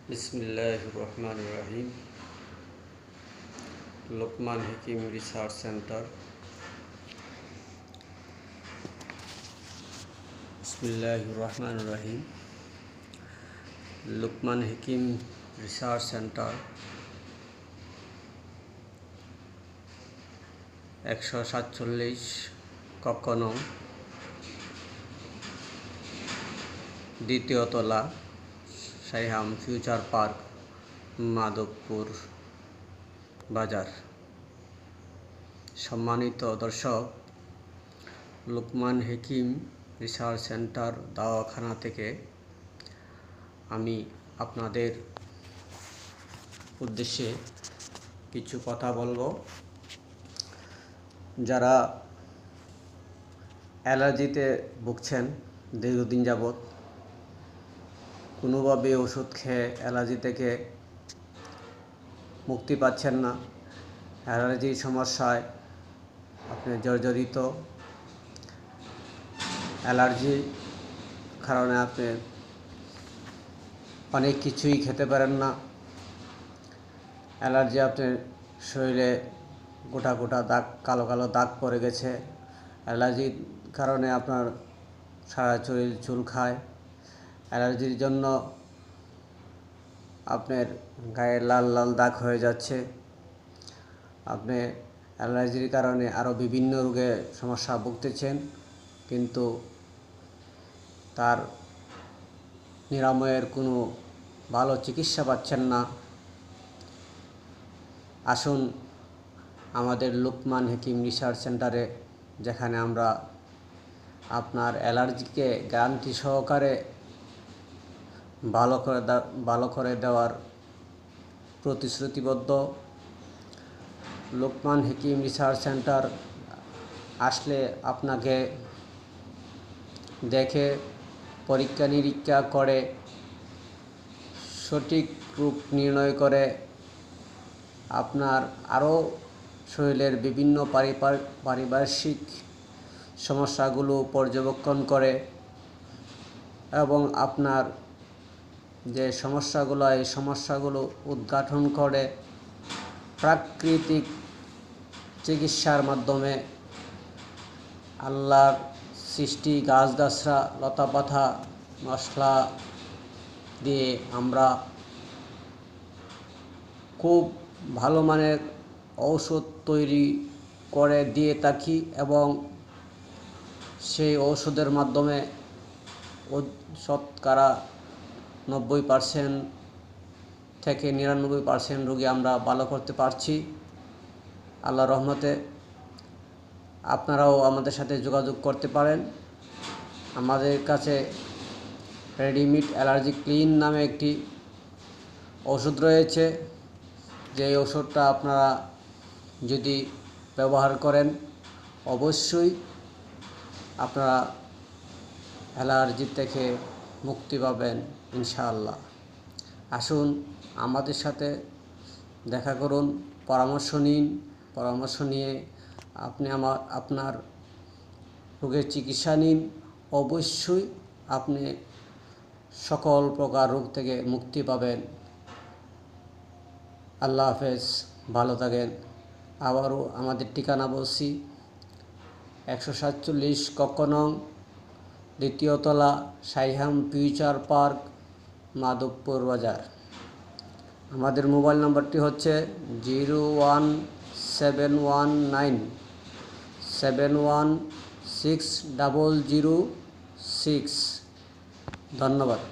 बिस्मिल्लाहिर्रहमानिर्रहीम। लुकमान हकीम research centre. बिस्मिल्लाहिर्रहमानिर्रहीम। लुकमान हकीम research centre 147 কক্ষ নং, দ্বিতীয় তলা, সাইহাম ফিউচার পার্ক, মাধবপুর বাজার। সম্মানিত দর্শক, লুকমান হকিম রিসার্চ সেন্টার দাওয়াখানা থেকে আমি আপনাদের উদ্দেশ্যে কিছু কথা বলবো। যারা অ্যালার্জিতে ভুগছেন দীর্ঘদিন যাবৎ, কোনোভাবে ওষুধ খেয়ে অ্যালার্জি থেকে মুক্তি পাচ্ছেন না, অ্যালার্জির সমস্যায় আপনি জর্জরিত, অ্যালার্জির কারণে আপনি অনেক কিছুই খেতে পারেন না, অ্যালার্জি আপনার শরীরে গোটা গোটা দাগ, কালো কালো দাগ পড়ে গেছে, অ্যালার্জির কারণে আপনার সারা শরীর চুল খায়, অ্যালার্জির জন্য আপনার গায়ে লাল লাল দাগ হয়ে যাচ্ছে, আপনি অ্যালার্জির কারণে আরও বিভিন্ন রোগে সমস্যা ভুগতেছেন, কিন্তু তার নিরাময়ের কোনো ভালো চিকিৎসা পাচ্ছেন না। আসুন আমাদের লুকমান হকিম রিসার্চ সেন্টারে, যেখানে আমরা আপনার অ্যালার্জিকে গ্যারান্টি সহকারে ভালো করে দেওয়ার প্রতিশ্রুতিবদ্ধ। লুকমান হকিম রিসার্চ সেন্টার আসলে আপনাকে দেখে পরীক্ষা নিরীক্ষা করে সঠিক রূপ নির্ণয় করে আপনার আরও শরীরের বিভিন্ন পারিপার্শ্বিক সমস্যাগুলো পর্যবেক্ষণ করে এবং আপনার যে সমস্যাগুলো, এই সমস্যাগুলো উদ্ঘাটন করে প্রাকৃতিক চিকিৎসার মাধ্যমে আল্লাহর সৃষ্টি গাছগাছরা, লতাপাতা, মশলা দিয়ে আমরা খুব ভালো মানের ঔষধ তৈরি করে দিয়ে থাকি এবং সেই ঔষধের মাধ্যমে শতকরা 90% থেকে 99% রোগী আমরা ভালো করতে পারছি আল্লাহর রহমতে। আপনারাও আমাদের সাথে যোগাযোগ করতে পারেন। আমাদের কাছে রেডিমেড অ্যালার্জি ক্লিন নামে একটি ওষুধ রয়েছে, যে ওষুধটা আপনারা যদি ব্যবহার করেন অবশ্যই আপনারা অ্যালার্জি থেকে মুক্তি পাবেন ইনশাআল্লাহ। আসুন আমাদের সাথে দেখা করুন, পরামর্শ নিন, পরামর্শ নিয়ে আপনি আপনার রোগের চিকিৎসা নিন। অবশ্যই আপনি সকল প্রকার রোগ থেকে মুক্তি পাবেন। আল্লাহ হাফেজ, ভালো থাকেন। আবারও আমাদের ঠিকানা বলছি, 147 কক্ষ নং, দ্বিতীয় তলা, সাইহাম ফিউচার পার্ক, মাধবপুর বাজার। আমাদের মোবাইল নম্বরটি হচ্ছে 01719716006। ধন্যবাদ।